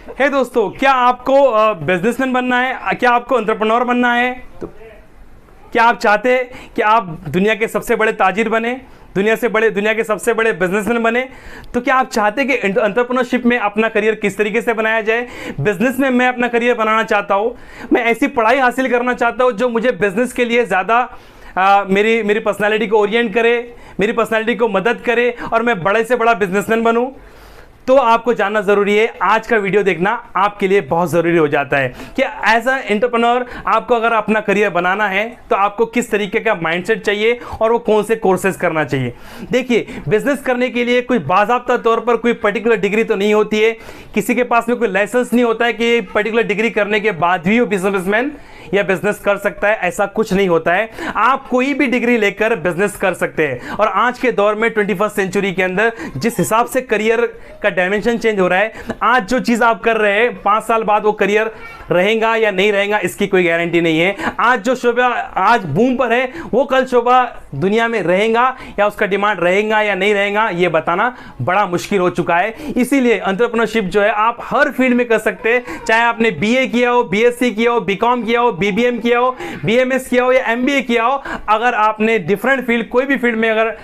है दोस्तों, क्या आपको बिजनेसमैन बनना है, क्या आपको एंटरप्रेन्योर बनना है? तो क्या आप चाहते हैं कि आप दुनिया के सबसे बड़े ताजिर बने, दुनिया के सबसे बड़े बिजनेसमैन बने? तो क्या आप चाहते हैं कि एंटरप्रेन्योरशिप में अपना करियर किस तरीके से बनाया जाए? बिजनेस में मैं अपना करियर बनाना चाहता हूँ, मैं ऐसी पढ़ाई हासिल करना चाहता हूँ जो मुझे बिजनेस के लिए ज़्यादा मेरी पर्सनालिटी को ओरिएंट करे, मेरी पर्सनालिटी को मदद करे और मैं बड़े से बड़ा बिजनेसमैन बनूं। तो आपको जानना जरूरी है, आज का वीडियो देखना आपके लिए बहुत जरूरी हो जाता है कि एज अ एंटरप्रेन्योर आपको अगर अपना करियर बनाना है तो आपको किस तरीके का माइंडसेट चाहिए और वो कौन से कोर्सेज करना चाहिए। देखिए, बिजनेस करने के लिए कोई बाज़ाब्ता तौर पर कोई पर्टिकुलर डिग्री तो नहीं होती है, किसी के पास में कोई लाइसेंस नहीं होता है कि पर्टिकुलर डिग्री करने के बाद भी वो बिजनेसमैन या बिजनेस कर सकता है, ऐसा कुछ नहीं होता है। आप कोई भी डिग्री लेकर बिजनेस कर सकते हैं। और आज के दौर में 21वीं सेंचुरी के अंदर जिस हिसाब से करियर का डायमेंशन चेंज हो रहा है, आज जो चीज आप कर रहे हैं 5 साल बाद वो करियर रहेगा या नहीं रहेगा इसकी कोई गारंटी नहीं है। आज जो शोभा आज बूम पर है वो कल शोभा दुनिया में रहेगा या उसका डिमांड रहेगा या नहीं रहेगा ये बताना बड़ा मुश्किल हो चुका है। इसीलिए एंटरप्रेन्योरशिप जो है आप हर फील्ड में कर सकते हैं, चाहे आपने बीए किया हो, बीएससी किया हो, बीकॉम किया हो, बीबीएम किया हो, बीएमएस किया हो या एमबीए किया हो। अगर आपने डिफरेंट फील्ड कोई भी फील्ड में अगर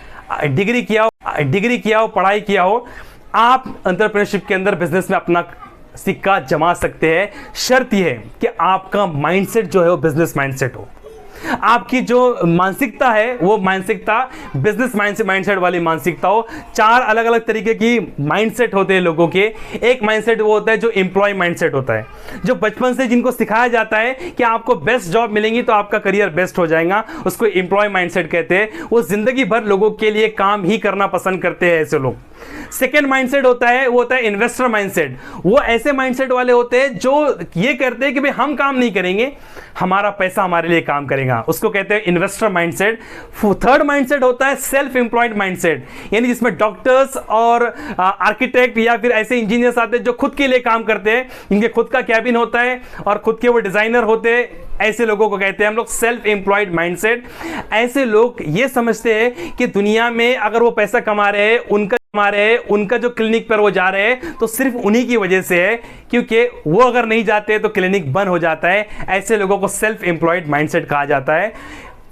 डिग्री किया हो, पढ़ाई किया हो, आप एंटरप्रेन्योरशिप के अंदर बिजनेस में अपना सिक्का जमा सकते हैं। शर्त यह है कि आपका माइंडसेट जो है वो बिजनेस माइंडसेट हो। आपकी जो मानसिकता है वो मानसिकता बिजनेस माइंडसेट वाली मानसिकता हो। 4 अलग अलग तरीके की माइंडसेट होते हैं लोगों के। एक माइंडसेट वो होता है जो एम्प्लॉय माइंडसेट होता है, जो बचपन से जिनको सिखाया जाता है कि आपको बेस्ट जॉब मिलेंगी तो आपका करियर बेस्ट हो जाएगा, उसको एम्प्लॉय माइंडसेट कहते हैं। वो जिंदगी भर लोगों के लिए काम ही करना पसंद करते हैं ऐसे लोग। सेकेंड माइंडसेट होता है वो होता है इन्वेस्टर माइंडसेट। वो ऐसे माइंडसेट वाले होते हैं जो ये करते हैं कि भाई हम काम नहीं करेंगे, हमारा पैसा हमारे लिए काम करेगा, उसको कहते हैं इन्वेस्टर माइंडसेट। थर्ड माइंडसेट होता है सेल्फ एम्प्लॉयड माइंडसेट, यानी जिसमें डॉक्टर्स और आर्किटेक्ट या फिर ऐसे इंजीनियर्स आते हैं जो खुद के लिए काम करते हैं, इनके खुद का कैबिन होता है और खुद के वो डिजाइनर होते हैं। ऐसे लोगों को कहते हैं हम लोग सेल्फ एम्प्लॉयड माइंडसेट। ऐसे लोग ये समझते हैं कि दुनिया में अगर वो पैसा कमा रहे हैं, उनका जो क्लिनिक पर वो जा रहे हैं तो सिर्फ उन्हीं की वजह से है, क्योंकि वो अगर नहीं जाते तो क्लिनिक बंद हो जाता है। ऐसे लोगों को सेल्फ एम्प्लॉयड माइंडसेट कहा जाता है।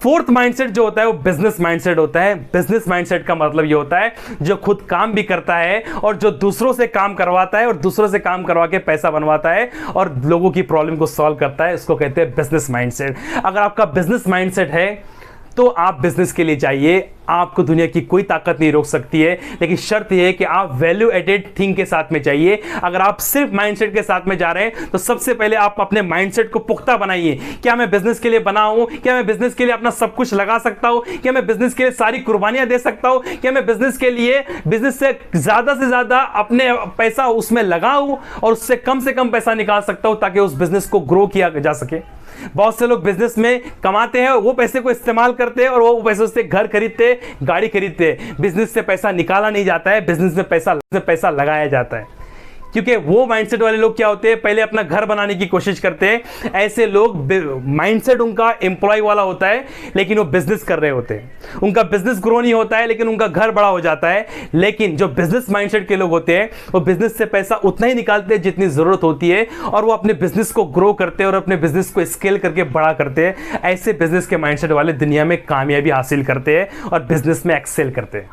फोर्थ माइंडसेट जो होता है वो बिजनेस माइंडसेट होता है। बिजनेस माइंडसेट का मतलब ये होता है जो खुद काम भी करता है और जो दूसरों से काम करवाता है और दूसरों से काम करवा के पैसा बनवाता है और लोगों की प्रॉब्लम को सॉल्व करता है, उसको कहते हैं बिजनेस माइंडसेट। अगर आपका बिजनेस माइंडसेट है तो आप बिजनेस के लिए जाइए, आपको दुनिया की कोई ताकत नहीं रोक सकती है। लेकिन शर्त यह है कि आप वैल्यू एडेड थिंग के साथ में जाइए। अगर आप सिर्फ माइंडसेट के साथ में जा रहे हैं तो सबसे पहले आप अपने माइंडसेट को पुख्ता बनाइए। क्या मैं बिजनेस के लिए बना हूं? क्या मैं बिजनेस के लिए अपना सब कुछ लगा सकता हूं? क्या मैं बिजनेस के लिए सारी कुर्बानियां दे सकता हूं? क्या मैं बिजनेस से ज्यादा अपने पैसा उसमें लगाऊं और उससे कम पैसा निकाल सकता हूं ताकि उस बिजनेस को ग्रो किया जा सके। बहुत से लोग बिजनेस में कमाते हैं, वो पैसे को इस्तेमाल करते हैं और वो पैसों से घर खरीदते, गाड़ी खरीदते। बिजनेस से पैसा निकाला नहीं जाता है, बिजनेस में पैसा लगाया जाता है। क्योंकि वो माइंडसेट वाले लोग क्या होते हैं, पहले अपना घर बनाने की कोशिश करते हैं। ऐसे लोग माइंडसेट उनका एम्प्लॉय वाला होता है लेकिन वो बिजनेस कर रहे होते हैं। उनका बिजनेस ग्रो नहीं होता है लेकिन उनका घर बड़ा हो जाता है। लेकिन जो बिजनेस माइंडसेट के लोग होते हैं वो बिजनेस से पैसा उतना ही निकालते हैं जितनी जरूरत होती है और वो अपने बिजनेस को ग्रो करते हैं और अपने बिजनेस को स्केल करके बड़ा करते हैं। ऐसे बिजनेस के माइंडसेट वाले दुनिया में कामयाबी हासिल करते हैं और बिजनेस में एक्सेल करते हैं।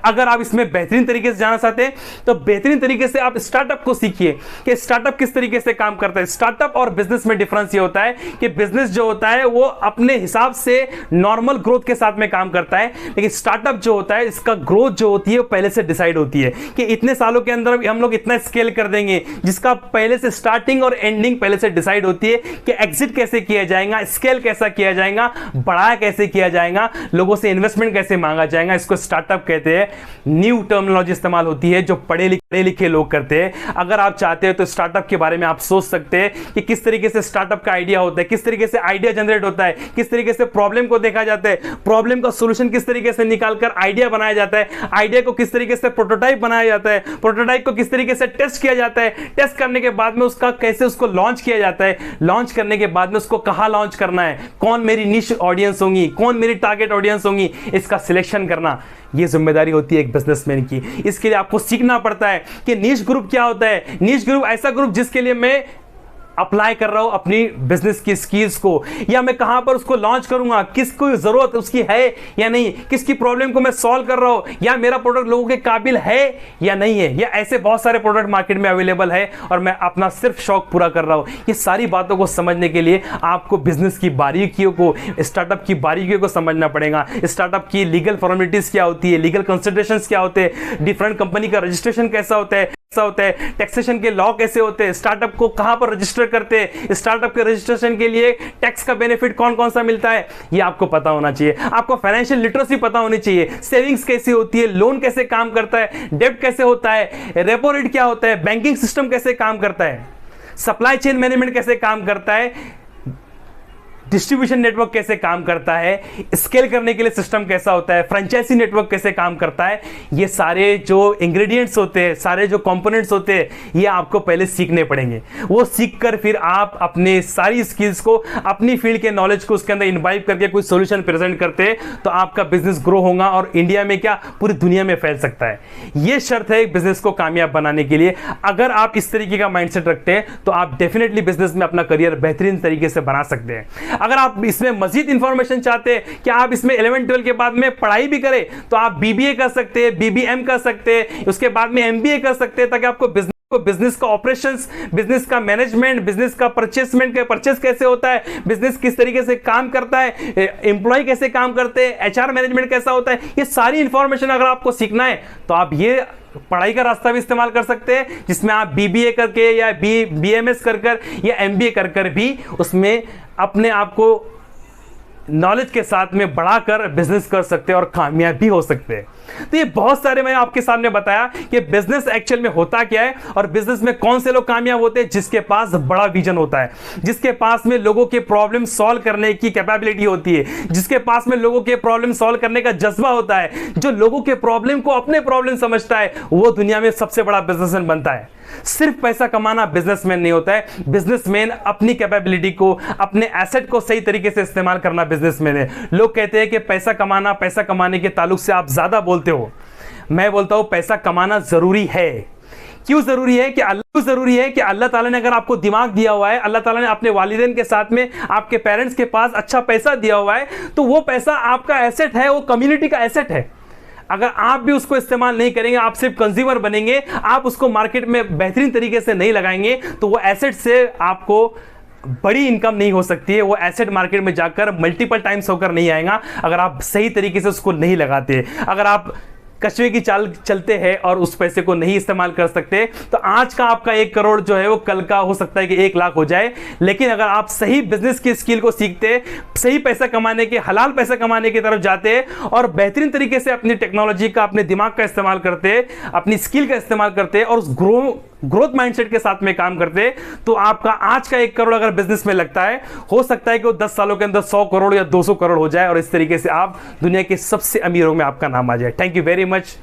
अगर आप इसमें बेहतरीन तरीके से जाना चाहते हैं तो बेहतरीन तरीके से आप स्टार्टअप को सीखिए कि स्टार्टअप किस तरीके से काम करता है। स्टार्टअप और बिजनेस में डिफरेंस ये होता है कि बिजनेस जो होता है वो अपने हिसाब से नॉर्मल ग्रोथ के साथ में काम करता है, लेकिन स्टार्टअप जो होता है इसका ग्रोथ जो होती है वो पहले से डिसाइड होती है कि इतने सालों के अंदर हम लोग इतना स्केल कर देंगे, जिसका पहले से स्टार्टिंग और एंडिंग पहले से डिसाइड होती है कि एग्जिट कैसे किया जाएगा, स्केल कैसा किया जाएगा, बढ़ाया कैसे किया जाएगा, लोगों से इन्वेस्टमेंट कैसे मांगा जाएगा। इसको स्टार्टअप कहते हैं। न्यू टर्मिनोलॉजी इस्तेमाल होती है जो पढ़े लिखे लोग करते हैं। अगर आप चाहते हो तो स्टार्टअप के बारे में आप सोच सकते हैं कि किस तरीके से स्टार्टअप का आइडिया होता है, किस तरीके से आइडिया जनरेट होता है, किस तरीके से प्रॉब्लम को देखा जाता है, प्रॉब्लम का सॉल्यूशन किस तरीके से निकालकर आइडिया बनाया जाता है, आइडिया को किस तरीके से प्रोटोटाइप बनाया जाता है, प्रोटोटाइप को किस तरीके से टेस्ट किया जाता है, टेस्ट करने के बाद में उसका कैसे उसको लॉन्च किया जाता है, लॉन्च करने के बाद में उसको कहां लॉन्च करना है, कौन मेरी निश ऑडियंस होंगी, कौन मेरी टारगेट ऑडियंस होंगी, इसका सिलेक्शन करना। ये जिम्मेदारी होती है एक बिजनेसमैन की। इसके लिए आपको सीखना पड़ता है कि नीश ग्रुप क्या होता है। नीश ग्रुप ऐसा ग्रुप जिसके लिए मैं अप्लाई कर रहा हूं अपनी बिजनेस की स्किल्स को, या मैं कहां पर उसको लॉन्च करूंगा, किसको जरूरत उसकी है या नहीं, किसकी प्रॉब्लम को मैं सॉल्व कर रहा हूं, या मेरा प्रोडक्ट लोगों के काबिल है या नहीं है, या ऐसे बहुत सारे प्रोडक्ट मार्केट में अवेलेबल है और मैं अपना सिर्फ शौक पूरा कर रहा हूं। ये सारी बातों को समझने के लिए आपको बिजनेस की बारीकियों को, स्टार्टअप की बारीकियों को समझना पड़ेगा। स्टार्टअप की लीगल फॉर्मेलिटीज क्या होती है, लीगल कंसिडरेशंस क्या होते हैं, डिफरेंट कंपनी का रजिस्ट्रेशन कैसा होता है, टैक्सेशन के लॉ कैसे होते हैं, स्टार्टअप को कहां पर रजिस्टर करते हैं, स्टार्टअप के रजिस्ट्रेशन के लिए टैक्स का बेनिफिट कौन कौन सा मिलता है, ये आपको पता होना चाहिए। आपको फाइनेंशियल लिटरेसी पता होनी चाहिए, सेविंग्स कैसी होती है, लोन कैसे काम करता है, डेब्ट कैसे होता है, रेपो रेट क्या होता है, बैंकिंग सिस्टम कैसे काम करता है, सप्लाई चेन मैनेजमेंट कैसे काम करता है, डिस्ट्रीब्यूशन नेटवर्क कैसे काम करता है, स्केल करने के लिए सिस्टम कैसा होता है, फ्रेंचाइजी नेटवर्क कैसे काम करता है। ये सारे जो इंग्रेडिएंट्स होते हैं, सारे जो कंपोनेंट्स होते हैं, ये आपको पहले सीखने पड़ेंगे। वो सीखकर फिर आप अपने सारी स्किल्स को, अपनी फील्ड के नॉलेज को उसके अंदर इन्वाइव करके कोई सॉल्यूशन प्रेजेंट करते हैं तो आपका बिजनेस ग्रो होगा और इंडिया में क्या पूरी दुनिया में फैल सकता है। ये शर्त है बिजनेस को कामयाब बनाने के लिए। अगर आप इस तरीके का माइंडसेट रखते हैं तो आप डेफिनेटली बिजनेस में अपना करियर बेहतरीन तरीके से बना सकते हैं। अगर आप इसमें मजीद इंफॉर्मेशन चाहते हैं कि आप इसमें 11-12 के बाद में पढ़ाई भी करें तो आप बीबीए कर सकते हैं, बीबीएम कर सकते हैं, उसके बाद में एमबीए कर सकते हैं, ताकि आपको बिजनेस का ऑपरेशंस, बिजनेस का मैनेजमेंट, बिजनेस का परचेस कैसे होता है, बिजनेस किस तरीके से काम करता है, एम्प्लॉय कैसे काम करते हैं, एचआर मैनेजमेंट कैसा होता है, ये सारी इंफॉर्मेशन अगर आपको सीखना है तो आप ये पढ़ाई का रास्ता भी इस्तेमाल कर सकते हैं, जिसमें आप बीबीए करके या बीएमएस कर या एमबीए कर भी उसमें अपने आप को नॉलेज के साथ में बढ़ाकर बिजनेस कर सकते हैं और कामयाब भी हो सकते हैं। तो ये बहुत सारे मैंने आपके सामने बताया कि बिजनेस एक्चुअल में होता क्या है और बिजनेस में कौन से लोग कामयाब होते हैं, जिसके पास बड़ा विजन होता है, जिसके पास में लोगों के प्रॉब्लम सॉल्व करने की कैपेबिलिटी होती है, जिसके पास में लोगों के प्रॉब्लम सॉल्व करने का जज्बा होता है, जो लोगों के प्रॉब्लम को अपने प्रॉब्लम समझता है, वो दुनिया में सबसे बड़ा बिजनेसमैन बनता है। सिर्फ पैसा कमाना बिजनेसमैन नहीं होता है, बिजनेसमैन अपनी कैपेबिलिटी को, अपने एसेट को सही तरीके से इस्तेमाल करना बिजनेसमैन है। लोग कहते हैं कि पैसा कमाने के ताल्लुक से आप ज्यादा बोलते हो। मैं बोलता हूं पैसा कमाना जरूरी है। क्यों जरूरी है कि अल्लाह ताला ने अगर आपको दिमाग दिया हुआ है, अल्लाह ताला ने अपने वालिदैन के साथ में आपके पेरेंट्स के पास अच्छा पैसा दिया हुआ है, तो वो पैसा आपका एसेट है, वो कम्युनिटी का एसेट है। अगर आप भी उसको इस्तेमाल नहीं करेंगे, आप सिर्फ कंज्यूमर बनेंगे, आप उसको मार्केट में बेहतरीन तरीके से नहीं लगाएंगे, तो वो एसेट से आपको बड़ी इनकम नहीं हो सकती है। वो एसेट मार्केट में जाकर मल्टीपल टाइम्स होकर नहीं आएगा अगर आप सही तरीके से उसको नहीं लगाते। अगर आप कछुए की चाल चलते हैं और उस पैसे को नहीं इस्तेमाल कर सकते, तो आज का आपका 1 करोड़ जो है वो कल का हो सकता है कि 1 लाख हो जाए। लेकिन अगर आप सही बिजनेस की स्किल को सीखते, सही पैसा कमाने के, हलाल पैसा कमाने की तरफ जाते और बेहतरीन तरीके से अपनी टेक्नोलॉजी का, अपने दिमाग का इस्तेमाल करते, अपनी स्किल का इस्तेमाल करते और उस ग्रोथ माइंडसेट के साथ में काम करते, तो आपका आज का 1 करोड़ अगर बिजनेस में लगता है, हो सकता है कि वो 10 सालों के अंदर 100 करोड़ या 200 करोड़ हो जाए और इस तरीके से आप दुनिया के सबसे अमीरों में आपका नाम आ जाए। Thank you very much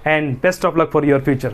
and best of luck for your future.